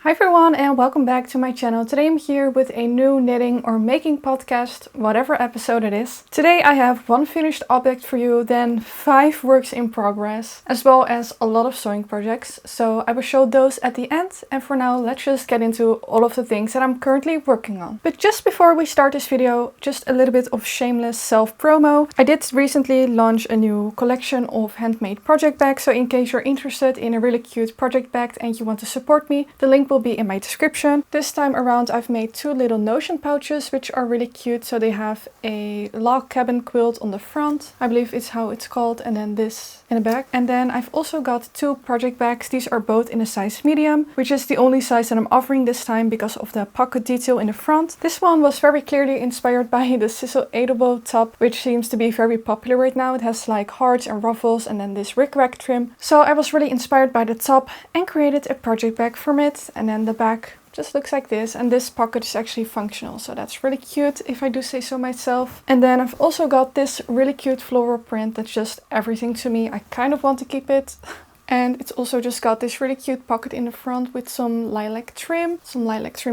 Hi everyone and welcome back to my channel. Today I'm here with a new knitting or making podcast, whatever episode it is. Today I have one finished object for you, then 5 works in progress, as well as a lot of sewing projects. So I will show those at the end, and for now let's just get into all of the things that I'm currently working on. But just before we start this video, just a little bit of shameless self-promo. I did recently launch a new collection of handmade project bags, so in case you're interested in a really cute project bag and you want to support me, the link will be in my description. This time around I've made 2 little notion pouches which are really cute. So they have a log cabin quilt on the front, I believe it's how it's called, and then this in the back. And then I've also got 2 project bags. These are both in a size medium, which is the only size that I'm offering this time because of the pocket detail in the front. This one was very clearly inspired by the Sizzle Edelbow top, which seems to be very popular right now. It has like hearts and ruffles and then this rickrack trim. So I was really inspired by the top and created a project bag from it. And then the back just looks like this, and this pocket is actually functional, so that's really cute if I do say so myself. And then I've also got this really cute floral print that's just everything to me. I kind of want to keep it. And it's also just got this really cute pocket in the front with some lilac trim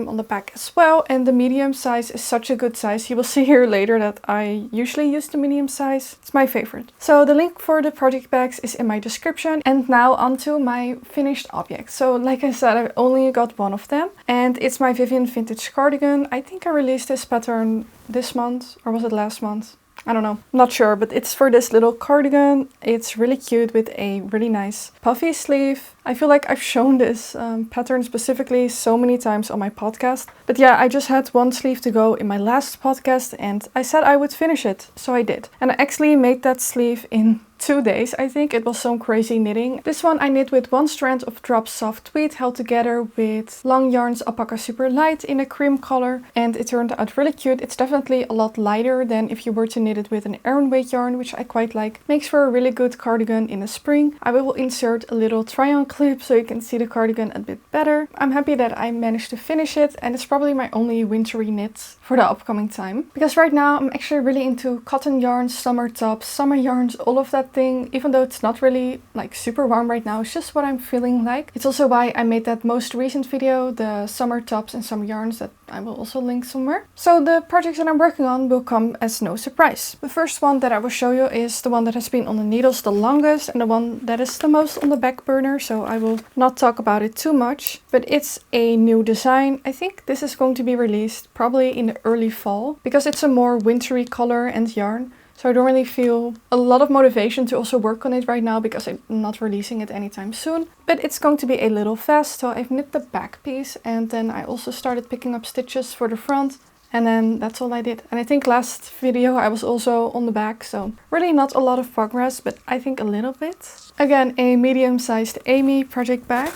on the back as well. And the medium size is such a good size. You will see here later that I usually use the medium size. It's my favorite. So the link for the project bags is in my description. And now onto my finished object. So like I said, I've only got one of them, and it's my Vivienne vintage cardigan. I think I released this pattern this month, or was it last month? I don't know, not sure, but it's for this little cardigan. It's really cute with a really nice puffy sleeve. I feel like I've shown this pattern specifically so many times on my podcast. But yeah, I just had one sleeve to go in my last podcast and I said I would finish it, so I did. And I actually made that sleeve in 2 days, I think. It was some crazy knitting. This one I knit with 1 strand of drop soft tweed held together with long yarns Alpaca Super Light in a cream color, and it turned out really cute. It's definitely a lot lighter than if you were to knit it with an Aran weight yarn, which I quite like. Makes for a really good cardigan in the spring. I will insert a little try-on clip so you can see the cardigan a bit better. I'm happy that I managed to finish it, and it's probably my only wintry knit for the upcoming time. Because right now I'm actually really into cotton yarns, summer tops, summer yarns, all of that thing. Even though it's not really like super warm right now, it's just what I'm feeling like. It's also why I made that most recent video, the summer tops and summer yarns, that I will also link somewhere. So the projects that I'm working on will come as no surprise. The first one that I will show you is the one that has been on the needles the longest and the one that is the most on the back burner, so I will not talk about it too much. But it's a new design. I think this is going to be released probably in the early fall because it's a more wintry color and yarn. So I don't really feel a lot of motivation to also work on it right now because I'm not releasing it anytime soon. But it's going to be a little vest, so I've knit the back piece and then I also started picking up stitches for the front. And then that's all I did. And I think last video I was also on the back, so really not a lot of progress, but I think a little bit. Again, a medium-sized Amy project bag.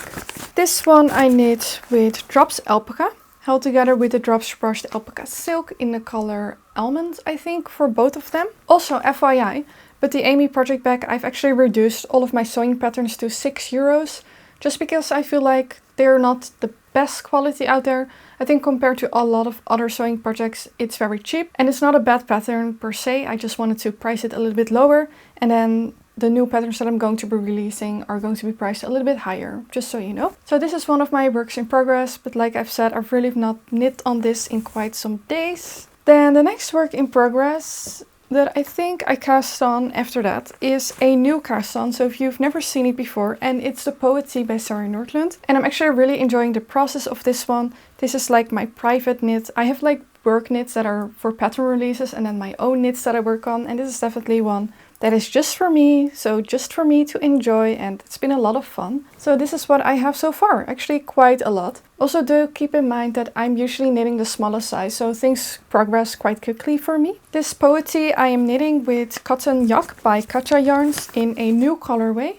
This one I knit with drops alpaca, held together with the drops brushed alpaca silk in the color almond, I think, for both of them. Also FYI, but the Amy project bag, I've actually reduced all of my sewing patterns to €6, just because I feel like they're not the best quality out there. I think compared to a lot of other sewing projects, it's very cheap. And it's not a bad pattern per se, I just wanted to price it a little bit lower. And then the new patterns that I'm going to be releasing are going to be priced a little bit higher, just so you know. So this is one of my works in progress, but like I've said, I've really not knit on this in quite some days. Then the next work in progress that I think I cast on after that is a new cast on, so if you've never seen it before, and it's the Poetry by Sari N. And I'm actually really enjoying the process of this one. This is like my private knit. I have like work knits that are for pattern releases and then my own knits that I work on, and this is definitely one that is just for me, so just for me to enjoy, and it's been a lot of fun. So this is what I have so far, actually quite a lot. Also do keep in mind that I'm usually knitting the smallest size, so things progress quite quickly for me. This Poetry I am knitting with Cotton Yak by Katja Yarns in a new colorway.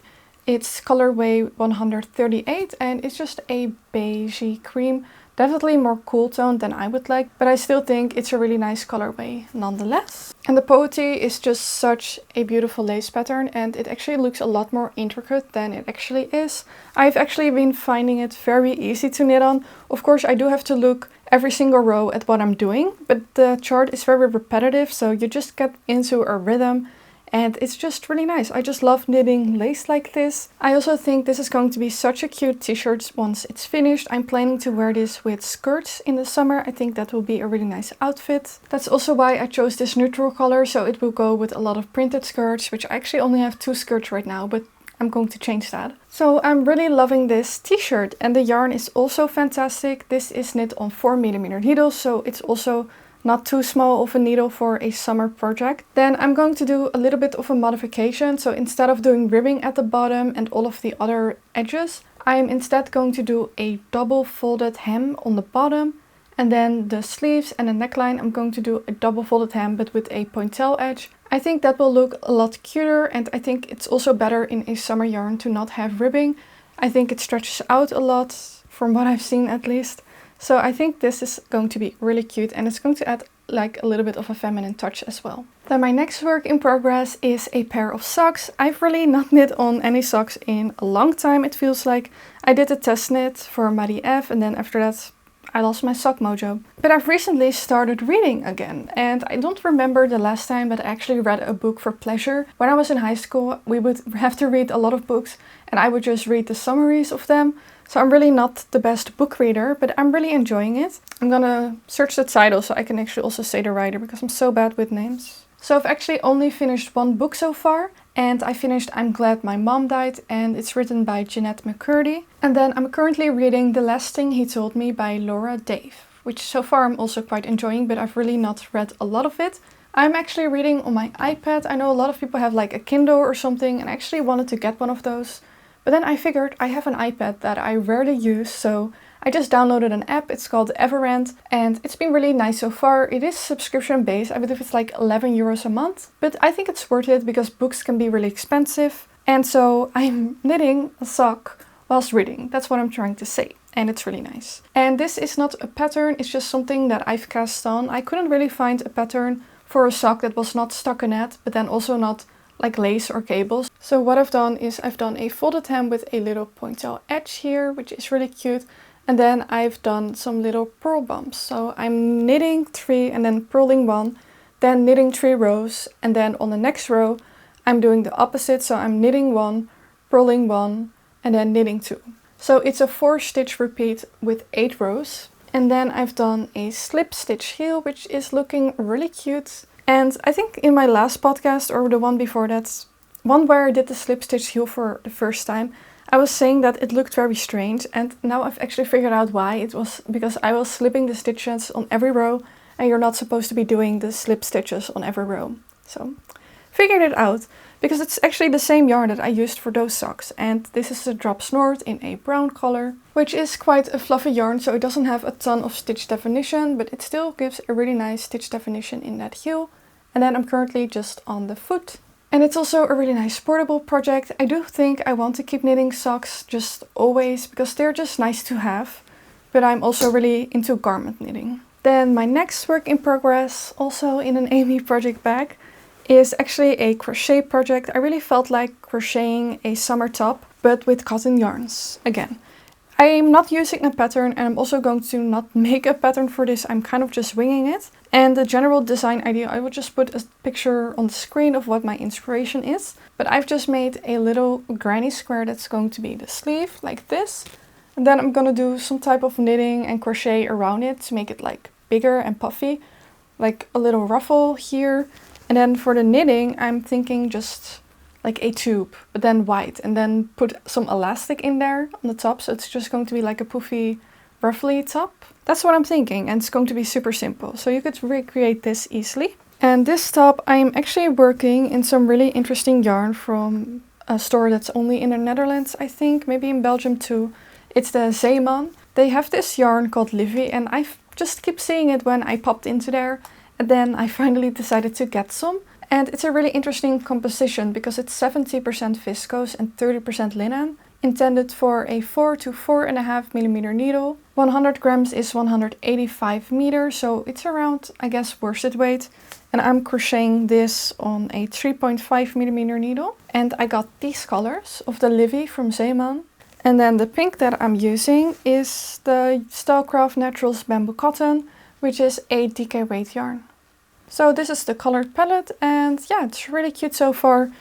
It's colorway 138 and it's just a beigey cream. Definitely more cool toned than I would like, but I still think it's a really nice colorway nonetheless. And the Poetry is just such a beautiful lace pattern, and it actually looks a lot more intricate than it actually is. I've actually been finding it very easy to knit on. Of course, I do have to look every single row at what I'm doing, but the chart is very repetitive, so you just get into a rhythm and it's just really nice. I just love knitting lace like this. I also think this is going to be such a cute t-shirt once it's finished. I'm planning to wear this with skirts in the summer. I think that will be a really nice outfit. That's also why I chose this neutral color, so it will go with a lot of printed skirts, which I actually only have 2 skirts right now, but I'm going to change that. So I'm really loving this t-shirt, and the yarn is also fantastic. This is knit on 4mm needles, so it's also not too small of a needle for a summer project. Then I'm going to do a little bit of a modification. So instead of doing ribbing at the bottom and all of the other edges, I'm instead going to do a double folded hem on the bottom. And then the sleeves and the neckline, I'm going to do a double folded hem but with a pointelle edge. I think that will look a lot cuter, and I think it's also better in a summer yarn to not have ribbing. I think it stretches out a lot, from what I've seen at least. So I think this is going to be really cute, and it's going to add like a little bit of a feminine touch as well. Then my next work in progress is a pair of socks. I've really not knit on any socks in a long time, it feels like. I did a test knit for Marie F, and then after that I lost my sock mojo. But I've recently started reading again, and I don't remember the last time that I actually read a book for pleasure. When I was in high school, we would have to read a lot of books, and I would just read the summaries of them. So I'm really not the best book reader, but I'm really enjoying it. I'm gonna search the title so I can actually also say the writer, because I'm so bad with names. So I've actually only finished 1 book so far, and I finished I'm Glad My Mom Died, and it's written by Jeanette McCurdy. And then I'm currently reading The Last Thing He Told Me by Laura Dave, which so far I'm also quite enjoying, but I've really not read a lot of it. I'm actually reading on my iPad. I know a lot of people have like a Kindle or something, and I actually wanted to get one of those. But then I figured I have an iPad that I rarely use, so I just downloaded an app. It's called Everend, and it's been really nice so far. It is subscription based. I believe it's like 11 euros a month, but I think it's worth it because books can be really expensive. And so I'm knitting a sock whilst reading. That's what I'm trying to say. And it's really nice. And this is not a pattern, it's just something that I've cast on. I couldn't really find a pattern for a sock that was not stockinette, but then also not like lace or cables. So what I've done is I've done a folded hem with a little pointelle edge here, which is really cute. And then I've done some little purl bumps. So I'm knitting 3 and then purling 1, then knitting 3 rows. And then on the next row, I'm doing the opposite. So I'm knitting 1, purling 1, and then knitting 2. So it's a 4-stitch repeat with 8 rows. And then I've done a slip stitch heel, which is looking really cute. And I think in my last podcast, or the one before that, one where I did the slip stitch heel for the first time, I was saying that it looked very strange, and now I've actually figured out why. It was because I was slipping the stitches on every row, and you're not supposed to be doing the slip stitches on every row. So figured it out, because it's actually the same yarn that I used for those socks, and this is the drop snort in a brown color, which is quite a fluffy yarn, so it doesn't have a ton of stitch definition, but it still gives a really nice stitch definition in that heel. And then I'm currently just on the foot. And it's also a really nice portable project. I do think I want to keep knitting socks just always, because they're just nice to have, but I'm also really into garment knitting. Then my next work in progress, also in an Amy project bag, is actually a crochet project. I really felt like crocheting a summer top, but with cotton yarns again. I'm not using a pattern, and I'm also going to not make a pattern for this. I'm kind of just winging it. And the general design idea, I will just put a picture on the screen of what my inspiration is. But I've just made a little granny square that's going to be the sleeve, like this. And then I'm going to do some type of knitting and crochet around it to make it like bigger and puffy. Like a little ruffle here. And then for the knitting, I'm thinking just like a tube, but then white, and then put some elastic in there on the top, so it's just going to be like a poofy, ruffly top. That's what I'm thinking, and it's going to be super simple, so you could recreate this easily. And this top, I'm actually working in some really interesting yarn from a store that's only in the Netherlands, I think, maybe in Belgium too. It's the Zeeman. They have this yarn called Livy, and I just keep seeing it when I popped into there, and then I finally decided to get some. And it's a really interesting composition because it's 70% viscose and 30% linen, intended for a 4 to 4.5mm needle. 100 grams is 185 meters, so it's around, I guess, worsted weight. And I'm crocheting this on a 3.5mm needle. And I got these colors of the Livy from Zeeman. And then the pink that I'm using is the Stylecraft Naturals Bamboo Cotton, which is a DK weight yarn. So this is the colored palette, and yeah, it's really cute so far.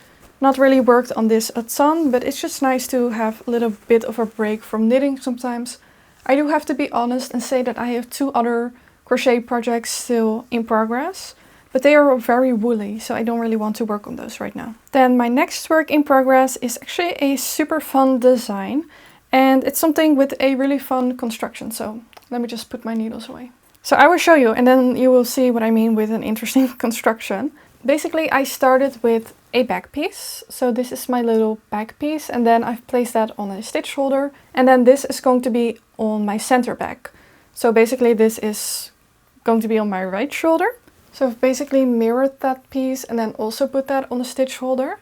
Not really worked on this a ton, but it's just nice to have a little bit of a break from knitting sometimes. I do have to be honest and say that I have 2 other crochet projects still in progress, but they are very woolly, so I don't really want to work on those right now. Then my next work in progress is actually a super fun design, and it's something with a really fun construction. So let me just put my needles away. So I will show you, and then you will see what I mean with an interesting construction. Basically, I started with a back piece. So this is my little back piece, and then I've placed that on a stitch holder, and then this is going to be on my center back. So basically this is going to be on my right shoulder. So I've basically mirrored that piece and then also put that on the stitch holder.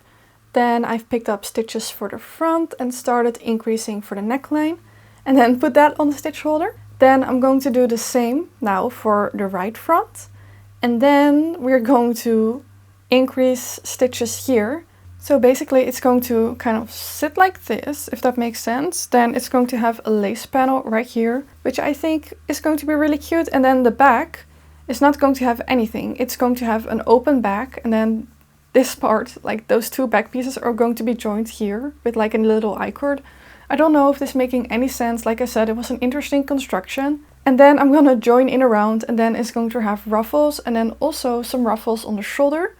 Then I've picked up stitches for the front and started increasing for the neckline, and then put that on the stitch holder. Then I'm going to do the same now for the right front, and then we're going to increase stitches here. So basically it's going to kind of sit like this, if that makes sense. Then it's going to have a lace panel right here, which I think is going to be really cute. And then the back is not going to have anything. It's going to have an open back, and then this part, like those 2 back pieces, are going to be joined here with like a little I-cord. I don't know if this is making any sense. Like I said, it was an interesting construction. And then I'm gonna join in around, and then it's going to have ruffles, and then also some ruffles on the shoulder.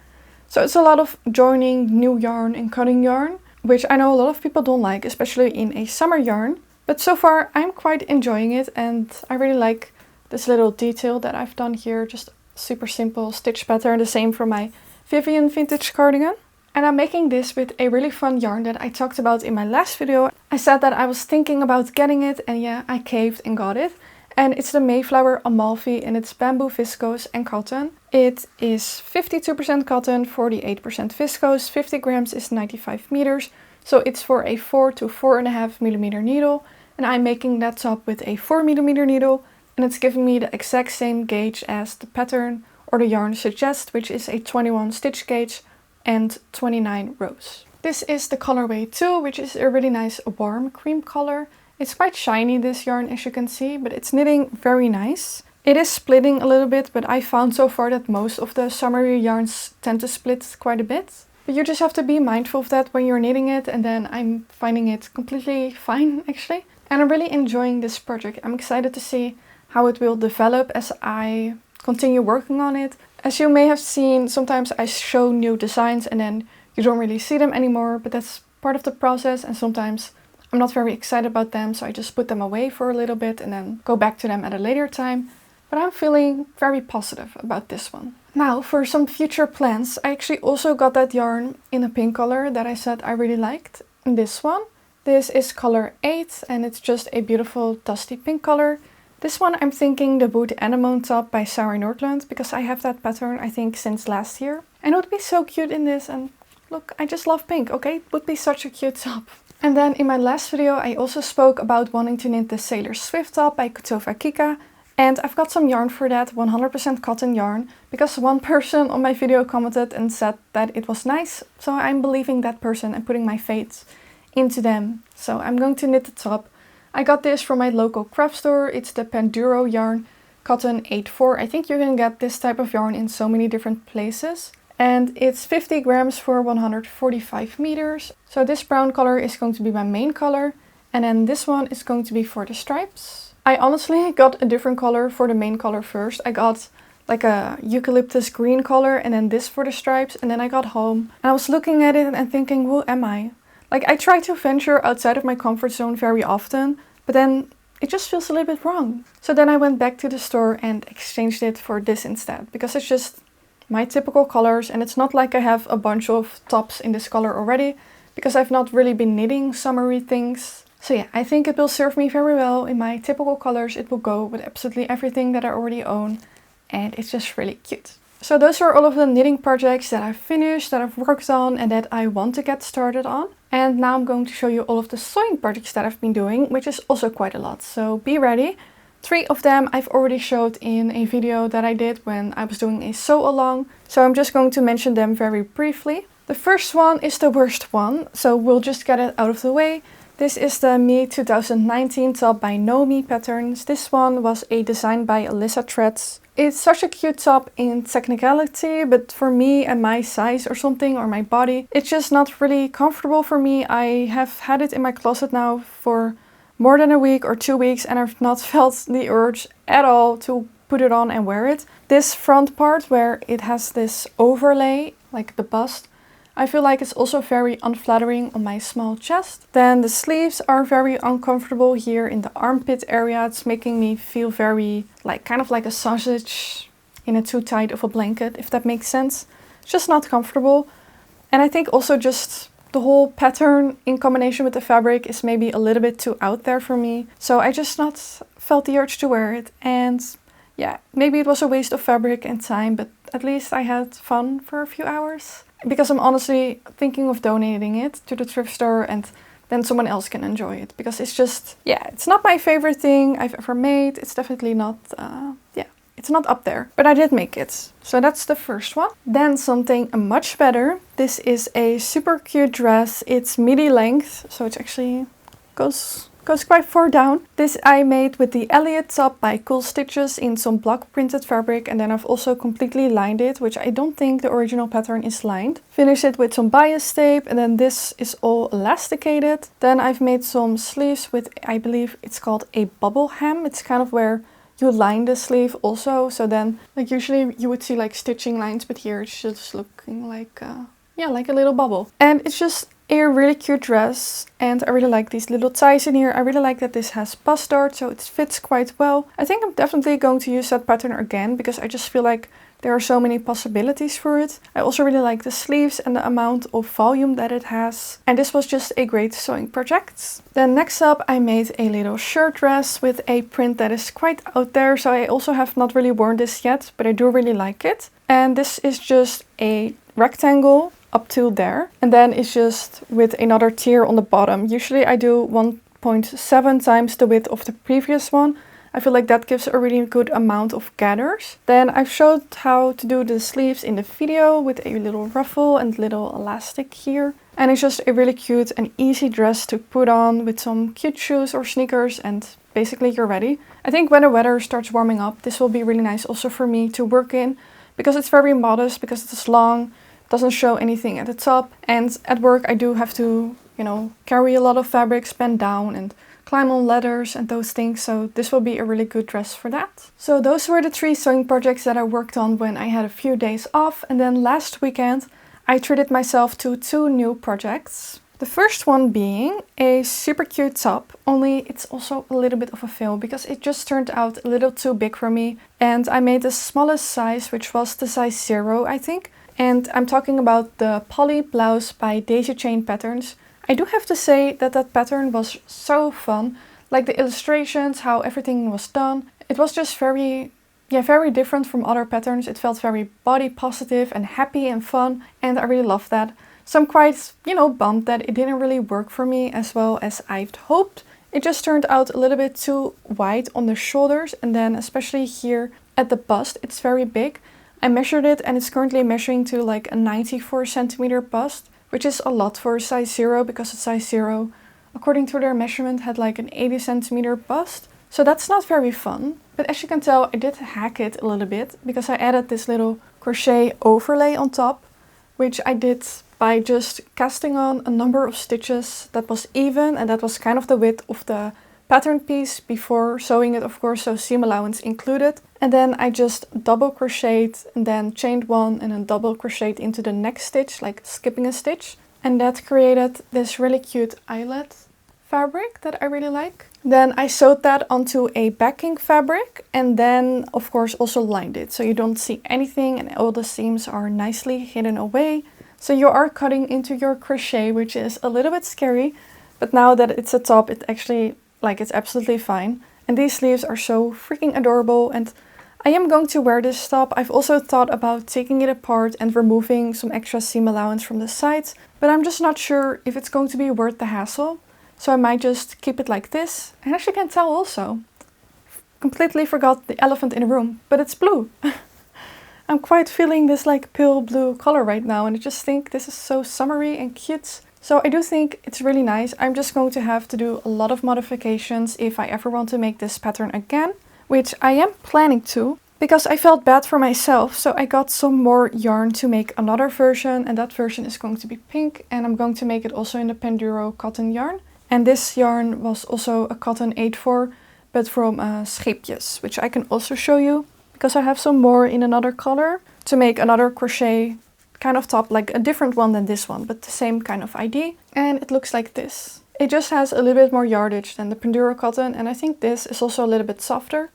So it's a lot of joining new yarn and cutting yarn, which I know a lot of people don't like, especially in a summer yarn. But so far I'm quite enjoying it, and I really like this little detail that I've done here. Just super simple stitch pattern, the same for my Vivienne vintage cardigan. And I'm making this with a really fun yarn that I talked about in my last video. I said that I was thinking about getting it, and yeah, I caved and got it. And it's the Mayflower Amalfi, and it's bamboo viscose and cotton. It is 52% cotton, 48% viscose, 50 grams is 95 meters. So it's for a 4 to 4.5 millimeter needle. And I'm making that top with a 4 millimeter needle. And it's giving me the exact same gauge as the pattern or the yarn suggests, which is a 21 stitch gauge and 29 rows. This is the colorway 2, which is a really nice warm cream color. It's quite shiny, this yarn, as you can see, but it's knitting very nice. It is splitting a little bit, but I found so far that most of the summery yarns tend to split quite a bit. But you just have to be mindful of that when you're knitting it, and then I'm finding it completely fine, actually. And I'm really enjoying this project. I'm excited to see how it will develop as I continue working on it. As you may have seen, sometimes I show new designs and then you don't really see them anymore, but that's part of the process, and sometimes I'm not very excited about them, so I just put them away for a little bit and then go back to them at a later time. But I'm feeling very positive about this one. Now for some future plans. I actually also got that yarn in a pink color that I said I really liked. This one. This is color 8, and it's just a beautiful dusty pink color. This one I'm thinking the Wood Anemone top by Sari N, because I have that pattern I think since last year. And it would be so cute in this, and look, I just love pink, okay? It would be such a cute top. And then in my last video I also spoke about wanting to knit the Sailor Swift top by Kutovakika. And I've got some yarn for that, 100% cotton yarn, because one person on my video commented and said that it was nice. So I'm believing that person and putting my faith into them. So I'm going to knit the top. I got this from my local craft store. It's the Panduro yarn cotton 8/4. I think you can get this type of yarn in so many different places. And it's 50 grams for 145 meters. So this brown color is going to be my main color. And then this one is going to be for the stripes. I honestly got a different color for the main color first. I got like a eucalyptus green color and then this for the stripes. And then I got home and I was looking at it and thinking, who am I? Like, I try to venture outside of my comfort zone very often, but then it just feels a little bit wrong. So then I went back to the store and exchanged it for this instead, because it's just my typical colors, and it's not like I have a bunch of tops in this color already, because I've not really been knitting summery things. So yeah, I think it will serve me very well in my typical colors. It will go with absolutely everything that I already own, and it's just really cute. So those are all of the knitting projects that I've finished, that I've worked on, and that I want to get started on. And now I'm going to show you all of the sewing projects that I've been doing, which is also quite a lot. So be ready. 3 of them I've already showed in a video that I did when I was doing a sew along. So I'm just going to mention them very briefly. The first one is the worst one, so we'll just get it out of the way. This is the Me 2019 top by No Me Patterns. This one was a design by Alyssa Threads. It's such a cute top in technicality, but for me and my size or something, or my body, it's just not really comfortable for me. I have had it in my closet now for more than a week or 2 weeks, and I've not felt the urge at all to put it on and wear it. This front part where it has this overlay, like the bust, I feel like it's also very unflattering on my small chest. Then the sleeves are very uncomfortable here in the armpit area. It's making me feel very kind of like a sausage in a too tight of a blanket, if that makes sense. It's just not comfortable. And I think also just the whole pattern in combination with the fabric is maybe a little bit too out there for me. So I just not felt the urge to wear it. And yeah, maybe it was a waste of fabric and time, but at least I had fun for a few hours. Because I'm honestly thinking of donating it to the thrift store, and then someone else can enjoy it. Because it's just, yeah, it's not my favorite thing I've ever made. It's definitely not, it's not up there. But I did make it. So that's the first one. Then something much better. This is a super cute dress. It's midi length, so it actually goes quite far down. This I made with the Elliot top by Cool Stitches in some block printed fabric, and then I've also completely lined it, which I don't think the original pattern is lined. Finish it with some bias tape, and then this is all elasticated. Then I've made some sleeves with, I believe it's called a bubble hem. It's kind of where you line the sleeve also, so then like usually you would see like stitching lines, but here it's just looking like like a little bubble. And it's just a really cute dress, and I really like these little ties in here. I really like that this has bust dart, so it fits quite well. I think I'm definitely going to use that pattern again, because I just feel like there are so many possibilities for it. I also really like the sleeves and the amount of volume that it has. And this was just a great sewing project. Then next up I made a little shirt dress with a print that is quite out there. So I also have not really worn this yet, but I do really like it. And this is just a rectangle up to there, and then it's just with another tier on the bottom. Usually I do 1.7 times the width of the previous one. I feel like that gives a really good amount of gathers. Then I've showed how to do the sleeves in the video with a little ruffle and little elastic here. And it's just a really cute and easy dress to put on with some cute shoes or sneakers, and basically you're ready. I think when the weather starts warming up, this will be really nice also for me to work in, because it's very modest, because it's long, doesn't show anything at the top, and at work I do have to, carry a lot of fabrics, bend down and climb on ladders and those things, so this will be a really good dress for that. So those were the 3 sewing projects that I worked on when I had a few days off, and then last weekend I treated myself to 2 new projects. The first one being a super cute top, only it's also a little bit of a fail because it just turned out a little too big for me, and I made the smallest size, which was the size 0 I think. And I'm talking about the Poly Blouse by Daisy Chain Patterns. I do have to say that that pattern was so fun. Like the illustrations, how everything was done. It was just very different from other patterns. It felt very body positive and happy and fun, and I really loved that. So I'm quite, bummed that it didn't really work for me as well as I'd hoped. It just turned out a little bit too wide on the shoulders, and then especially here at the bust, it's very big. I measured it and it's currently measuring to like a 94 centimeter bust, which is a lot for a size 0, because a size 0, according to their measurement, had like an 80 centimeter bust. So that's not very fun. But as you can tell, I did hack it a little bit, because I added this little crochet overlay on top, which I did by just casting on a number of stitches that was even, and that was kind of the width of the pattern piece before sewing it, of course, so seam allowance included. And then I just double crocheted and then chained 1 and then double crocheted into the next stitch, like skipping a stitch. And that created this really cute eyelet fabric that I really like. Then I sewed that onto a backing fabric, and then of course also lined it, so you don't see anything and all the seams are nicely hidden away. So you are cutting into your crochet, which is a little bit scary, but now that it's a top, it actually, it's absolutely fine. And these sleeves are so freaking adorable, and I am going to wear this top. I've also thought about taking it apart and removing some extra seam allowance from the sides, but I'm just not sure if it's going to be worth the hassle. So I might just keep it like this. And as you can tell also, completely forgot the elephant in the room, but it's blue. I'm quite feeling this like pale blue color right now, and I just think this is so summery and cute. So I do think it's really nice. I'm just going to have to do a lot of modifications if I ever want to make this pattern again, which I am planning to, because I felt bad for myself. So I got some more yarn to make another version, and that version is going to be pink, and I'm going to make it also in the Penduro cotton yarn. And this yarn was also a cotton 8/4, but from Schipjes, which I can also show you, because I have some more in another color to make another crochet kind of top, like a different one than this one, but the same kind of idea. And it looks like this. It just has a little bit more yardage than the Penduro cotton, and I think this is also a little bit softer.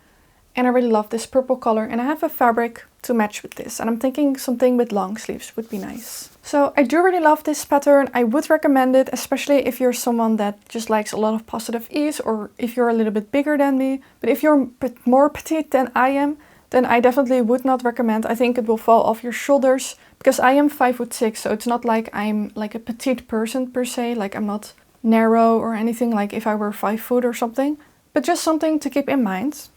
And I really love this purple color, and I have a fabric to match with this, and I'm thinking something with long sleeves would be nice. So I do really love this pattern. I would recommend it, especially if you're someone that just likes a lot of positive ease, or if you're a little bit bigger than me. But if you're more petite than I am, then I definitely would not recommend. I think it will fall off your shoulders, because I am 5'6", so it's not like I'm like a petite person per se, like I'm not narrow or anything like if I were 5 foot or something, but just something to keep in mind.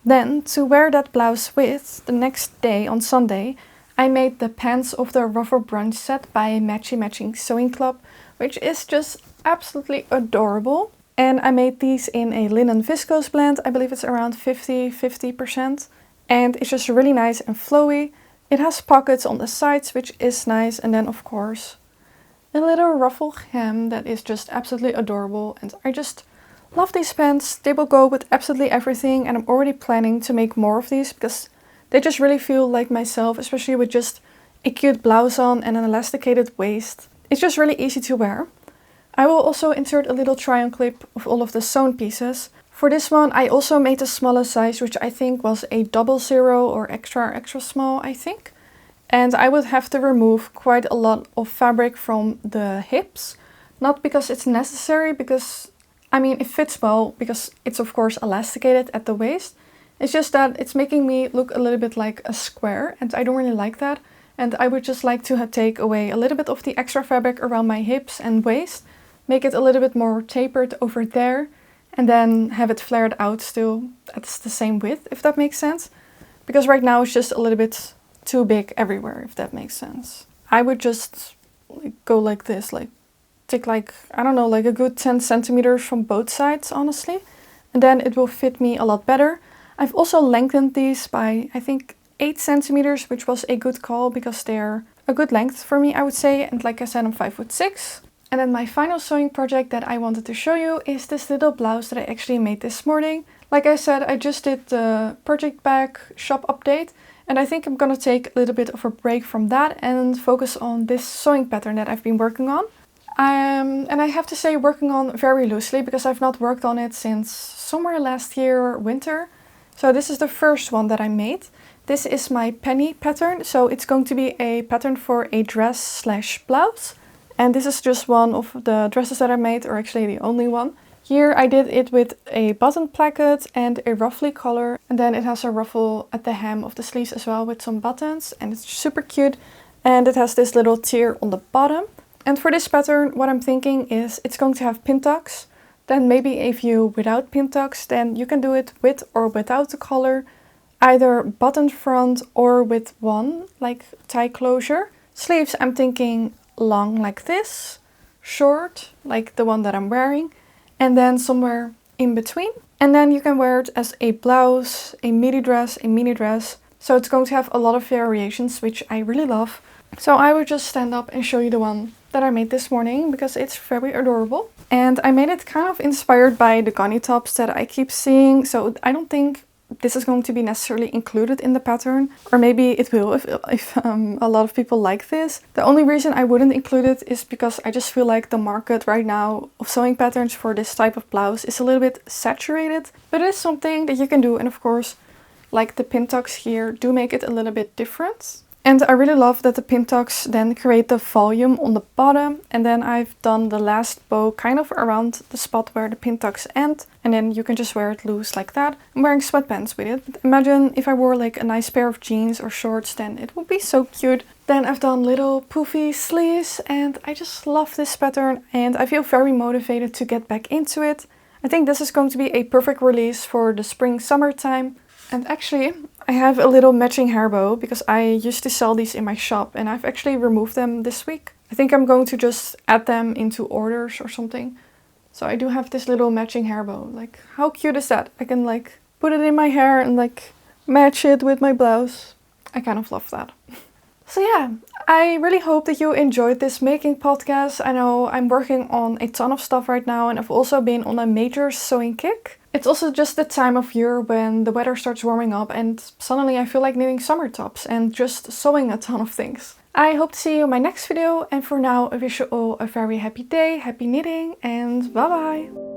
Then, to wear that blouse with, the next day on Sunday, I made the pants of the Ruffle Brunch set by Matchy Matching Sewing Club, which is just absolutely adorable. And I made these in a linen viscose blend. I believe it's around 50%. And it's just really nice and flowy. It has pockets on the sides, which is nice. And then, of course, a little ruffle hem that is just absolutely adorable. And I just love these pants. They will go with absolutely everything. And I'm already planning to make more of these, because they just really feel like myself, especially with just a cute blouse on and an elasticated waist. It's just really easy to wear. I will also insert a little try-on clip of all of the sewn pieces. For this one, I also made the smallest size, which I think was a 00 or extra small, I think. And I would have to remove quite a lot of fabric from the hips. Not because it's necessary, because, I mean, it fits well, because it's of course elasticated at the waist. It's just that it's making me look a little bit like a square, and I don't really like that. And I would just like to take away a little bit of the extra fabric around my hips and waist, make it a little bit more tapered over there, and then have it flared out still at the same width, if that makes sense. Because right now it's just a little bit too big everywhere, if that makes sense. I would just go like this, like take like, I don't know, like a good 10 centimeters from both sides, honestly. And then it will fit me a lot better. I've also lengthened these by, I think, 8 centimeters, which was a good call because they're a good length for me, I would say. And like I said, I'm 5'6". And then my final sewing project that I wanted to show you is this little blouse that I actually made this morning. Like I said, I just did the project bag shop update, and I think I'm gonna take a little bit of a break from that and focus on this sewing pattern that I've been working on. And I have to say working on very loosely, because I've not worked on it since somewhere last year, winter. So this is the first one that I made. This is my penny pattern, so it's going to be a pattern for a dress/blouse. And this is just one of the dresses that I made, or actually the only one. Here I did it with a button placket and a ruffly collar, and then it has a ruffle at the hem of the sleeves as well with some buttons, and it's super cute. And it has this little tier on the bottom. And for this pattern, what I'm thinking is it's going to have pin tucks. Then maybe a few without pin tucks, then you can do it with or without the collar, either button front or with one, like tie closure. Sleeves, I'm thinking long like this, short like the one that I'm wearing, and then somewhere in between. And then you can wear it as a blouse, a midi dress, a mini dress. So it's going to have a lot of variations, which I really love. So I will just stand up and show you the one that I made this morning, because it's very adorable. And I made it kind of inspired by the gunny tops that I keep seeing. So I don't think this is going to be necessarily included in the pattern, or maybe it will if a lot of people like this. The only reason I wouldn't include it is because I just feel like the market right now of sewing patterns for this type of blouse is a little bit saturated, but it is something that you can do. And of course, like the pin tucks here do make it a little bit different. And I really love that the pin tucks then create the volume on the bottom, and then I've done the last bow kind of around the spot where the pin tucks end, and then you can just wear it loose like that. I'm wearing sweatpants with it, but imagine if I wore like a nice pair of jeans or shorts, then it would be so cute. Then I've done little poofy sleeves, and I just love this pattern, and I feel very motivated to get back into it. I think this is going to be a perfect release for the spring-summer time. And actually, I have a little matching hair bow, because I used to sell these in my shop, and I've actually removed them this week. I think I'm going to just add them into orders or something. So I do have this little matching hair bow. Like, how cute is that? I can like put it in my hair and like match it with my blouse. I kind of love that. So yeah, I really hope that you enjoyed this making podcast. I know I'm working on a ton of stuff right now, and I've also been on a major sewing kick. It's also just the time of year when the weather starts warming up and suddenly I feel like knitting summer tops and just sewing a ton of things. I hope to see you in my next video, and for now I wish you all a very happy day, happy knitting, and bye bye!